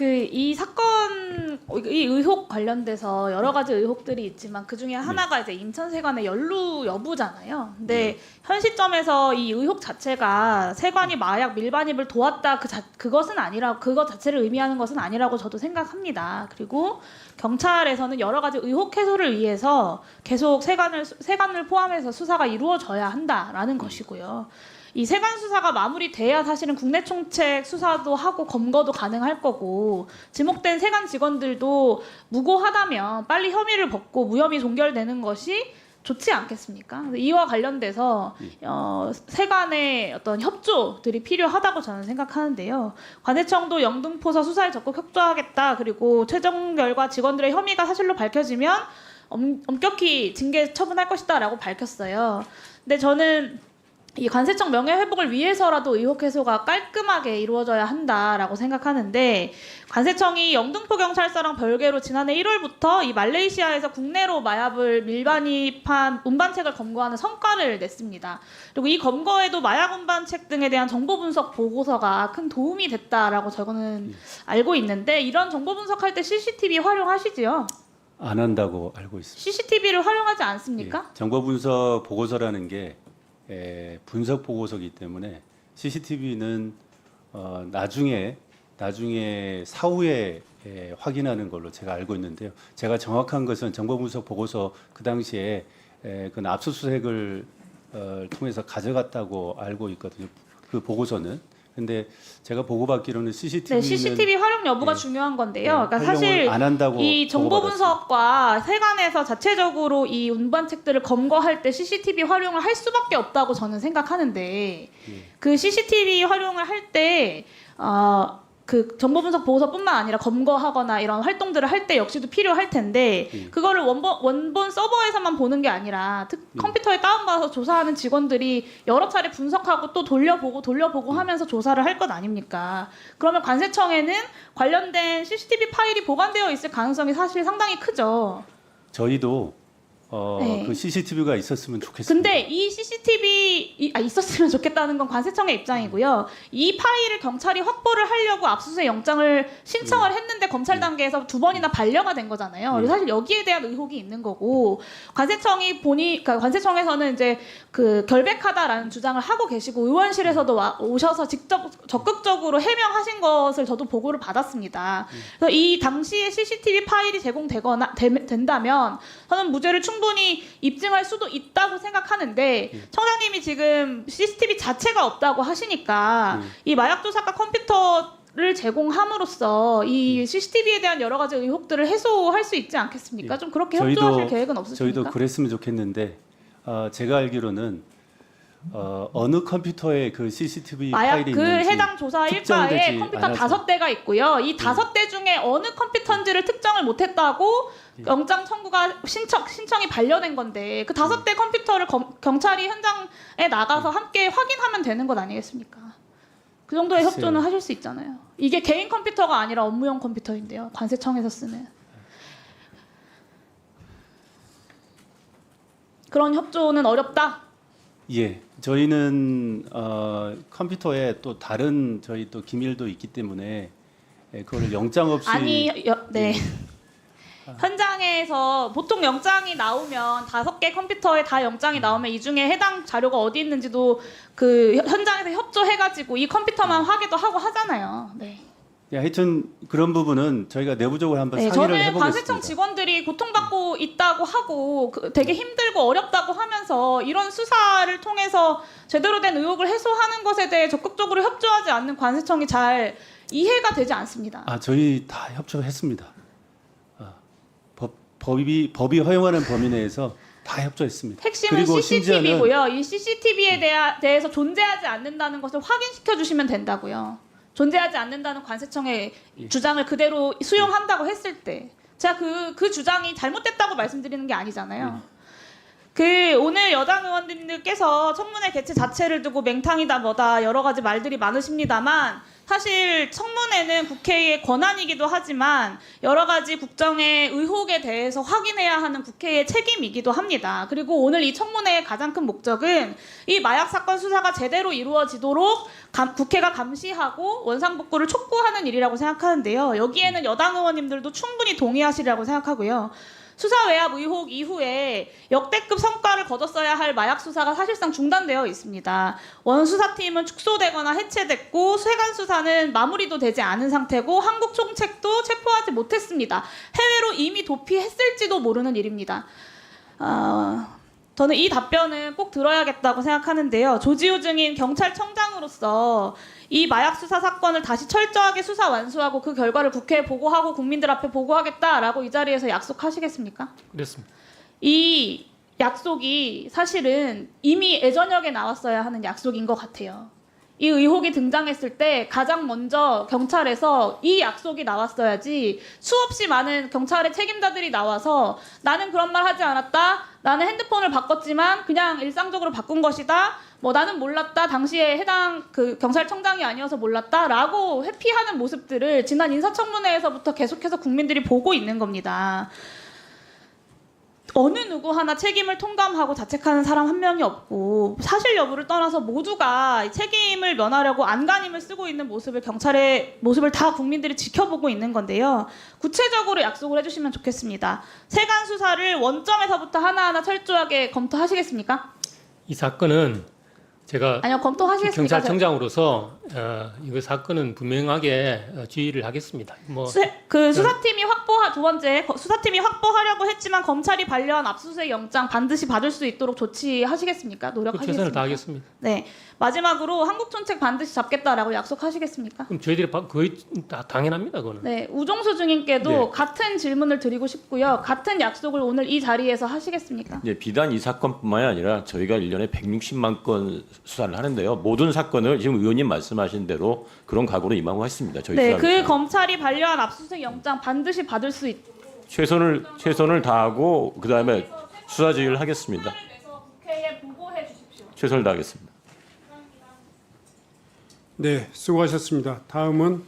이 사건, 이 의혹 관련돼서 여러 가지 의혹들이 있지만 그 중에 하나가 이제 인천세관의 연루 여부잖아요. 근데 현 시점에서 이 의혹 자체가 세관이 마약 밀반입을 도왔다 그것은 아니라 그것 자체를 의미하는 것은 아니라고 저도 생각합니다. 그리고 경찰에서는 여러 가지 의혹 해소를 위해서 계속 세관을 포함해서 수사가 이루어져야 한다라는 것이고요. 이 세관 수사가 마무리돼야 사실은 국내 총책 수사도 하고 검거도 가능할 거고 지목된 세관 직원들도 무고하다면 빨리 혐의를 벗고 무혐의 종결되는 것이 좋지 않겠습니까? 이와 관련돼서 세관의 어떤 협조들이 필요하다고 저는 생각하는데요. 관세청도 영등포사 수사에 적극 협조하겠다. 그리고 최종 결과 직원들의 혐의가 사실로 밝혀지면 엄격히 징계 처분할 것이다라고 밝혔어요. 근데 저는 이 관세청 명예회복을 위해서라도 의혹 해소가 깔끔하게 이루어져야 한다라고 생각하는데 관세청이 영등포경찰서랑 별개로 지난해 1월부터 이 말레이시아에서 국내로 마약을 밀반입한 운반책을 검거하는 성과를 냈습니다. 그리고 이 검거에도 마약 운반책 등에 대한 정보 분석 보고서가 큰 도움이 됐다라고 저는 알고 있는데 이런 정보 분석할 때 CCTV 활용하시지요? 안 한다고 알고 있습니다. CCTV를 활용하지 않습니까? 예, 정보 분석 보고서라는 게 분석 보고서이기 때문에 CCTV는 나중에 사후에 확인하는 걸로 제가 알고 있는데요. 제가 정확한 것은 정보 분석 보고서 그 당시에 그 압수수색을 통해서 가져갔다고 알고 있거든요. 그 보고서는. 근데 제가 보고받기로는 CCTV는 네, CCTV 활용 여부가 중요한 건데요. 그러니까 사실 안 한다고 이 정보 분석과 세관에서 자체적으로 이 운반책들을 검거할 때 CCTV 활용을 할 수밖에 없다고 저는 생각하는데 그 CCTV 활용을 할 때 그 정보 분석 보고서뿐만 아니라 검거하거나 이런 활동들을 할 때 역시도 필요할 텐데 그거를 원본 서버에서만 보는 게 아니라 컴퓨터에 다운받아서 조사하는 직원들이 여러 차례 분석하고 또 돌려보고 하면서 조사를 할 것 아닙니까? 그러면 관세청에는 관련된 CCTV 파일이 보관되어 있을 가능성이 사실 상당히 크죠. 저희도 네. 그 CCTV가 있었으면 좋겠습니다. 근데 이 CCTV 있었으면 좋겠다는 건 관세청의 입장이고요. 이 파일을 경찰이 확보를 하려고 압수수색 영장을 신청을 했는데 검찰 단계에서 2번이나 반려가 된 거잖아요. 그래서 사실 여기에 대한 의혹이 있는 거고 그러니까 관세청에서는 이제 그 결백하다라는 주장을 하고 계시고 의원실에서도 오셔서 직접 적극적으로 해명하신 것을 저도 보고를 받았습니다. 그래서 이 당시에 CCTV 파일이 된다면 저는 무죄를 충분히 입증할 수도 있다고 생각하는데 청장님이 지금 CCTV 자체가 없다고 하시니까 이 마약 조사과 컴퓨터를 제공함으로써 이 CCTV에 대한 여러 가지 의혹들을 해소할 수 있지 않겠습니까? 좀 그렇게 협조하실 계획은 없으십니까? 저희도 그랬으면 좋겠는데 제가 알기로는 어느 컴퓨터에 그 CCTV 마약 파일이 그 있는지 해당 조사 일과에 컴퓨터 5대가 있고요. 이 5대 중에 어느 컴퓨터인지를 특정을 못했다고 영장 청구가 신청이 반려된 건데 그 5대 컴퓨터를 경찰이 현장에 나가서 함께 확인하면 되는 것 아니겠습니까? 그 정도의 글쎄요. 협조는 하실 수 있잖아요. 이게 개인 컴퓨터가 아니라 업무용 컴퓨터인데요. 관세청에서 쓰는. 그런 협조는 어렵다? 예, 저희는 컴퓨터에 또 다른 저희 또 기밀도 있기 때문에 그거를 영장 없이 네. 현장에서 보통 영장이 나오면 5개 컴퓨터에 다 영장이 나오면 이 중에 해당 자료가 어디 있는지도 그 현장에서 협조해가지고 이 컴퓨터만 확인도 하고 하잖아요. 네. 예, 하여튼 그런 부분은 저희가 내부적으로 한번 상의를 저는 해보겠습니다. 관세청 직원들이 고통받고 있다고 하고 되게 힘들고 어렵다고 하면서 이런 수사를 통해서 제대로 된 의혹을 해소하는 것에 대해 적극적으로 협조하지 않는 관세청이 잘 이해가 되지 않습니다. 저희 다 협조했습니다. 법이 허용하는 범위 내에서 다 협조했습니다. 핵심은 그리고 CCTV고요. 이 CCTV에 대해서 존재하지 않는다는 것을 확인시켜 주시면 된다고요. 존재하지 않는다는 관세청의 주장을 그대로 수용한다고 했을 때 제가 그 주장이 잘못됐다고 말씀드리는 게 아니잖아요. 오늘 여당 의원님들께서 청문회 개최 자체를 두고 맹탕이다 뭐다 여러 가지 말들이 많으십니다만 사실 청문회는 국회의 권한이기도 하지만 여러 가지 국정의 의혹에 대해서 확인해야 하는 국회의 책임이기도 합니다. 그리고 오늘 이 청문회의 가장 큰 목적은 이 마약 사건 수사가 제대로 이루어지도록 국회가 감시하고 원상복구를 촉구하는 일이라고 생각하는데요. 여기에는 여당 의원님들도 충분히 동의하시리라고 생각하고요. 수사 외압 의혹 이후에 역대급 성과를 거뒀어야 할 마약 수사가 사실상 중단되어 있습니다. 원수사팀은 축소되거나 해체됐고 세관 수사는 마무리도 되지 않은 상태고 한국 총책도 체포하지 못했습니다. 해외로 이미 도피했을지도 모르는 일입니다. 저는 이 답변은 꼭 들어야겠다고 생각하는데요. 조지호 증인 경찰청장으로서 이 마약 수사 사건을 다시 철저하게 수사 완수하고 그 결과를 국회에 보고하고 국민들 앞에 보고하겠다라고 이 자리에서 약속하시겠습니까? 그렇습니다. 이 약속이 사실은 이미 예전역에 나왔어야 하는 약속인 것 같아요. 이 의혹이 등장했을 때 가장 먼저 경찰에서 이 약속이 나왔어야지 수없이 많은 경찰의 책임자들이 나와서 나는 그런 말 하지 않았다. 나는 핸드폰을 바꿨지만 그냥 일상적으로 바꾼 것이다. 뭐 나는 몰랐다. 당시에 해당 그 경찰청장이 아니어서 몰랐다라고 회피하는 모습들을 지난 인사청문회에서부터 계속해서 국민들이 보고 있는 겁니다. 어느 누구 하나 책임을 통감하고 자책하는 사람 한 명이 없고 사실 여부를 떠나서 모두가 책임을 면하려고 안간힘을 쓰고 있는 모습을 경찰의 모습을 다 국민들이 지켜보고 있는 건데요. 구체적으로 약속을 해주시면 좋겠습니다. 세관 수사를 원점에서부터 하나하나 철저하게 검토하시겠습니까? 이 사건은 제가 아니요, 검토하시겠습니까? 경찰청장으로서 이거 사건은 분명하게 지휘를 하겠습니다. 뭐 수사팀이 두 번째 수사팀이 확보하려고 했지만 검찰이 반려한 압수수색 영장 반드시 받을 수 있도록 조치하시겠습니까? 노력하시겠습니까? 최선을 다하겠습니다. 네, 마지막으로 한국 총책 반드시 잡겠다라고 약속하시겠습니까? 그럼 저희들이 거의 다 당연합니다, 그거는. 네, 우종수 증인께도 네. 같은 질문을 드리고 싶고요. 같은 약속을 오늘 이 자리에서 하시겠습니까? 예, 비단 이 사건뿐만이 아니라 저희가 1년에 160만 건 수사를 하는데요. 모든 사건을 지금 의원님 말씀하신 대로 그런 각오로 임하고 있습니다. 저희 네, 수사를. 그 검찰이 반려한 압수수색 영장 반드시 받을 수 최선을 다하고 그다음에 수사 지휘를 하겠습니다. 국회에 보고해 주십시오. 최선을 다하겠습니다. 네, 수고하셨습니다. 다음은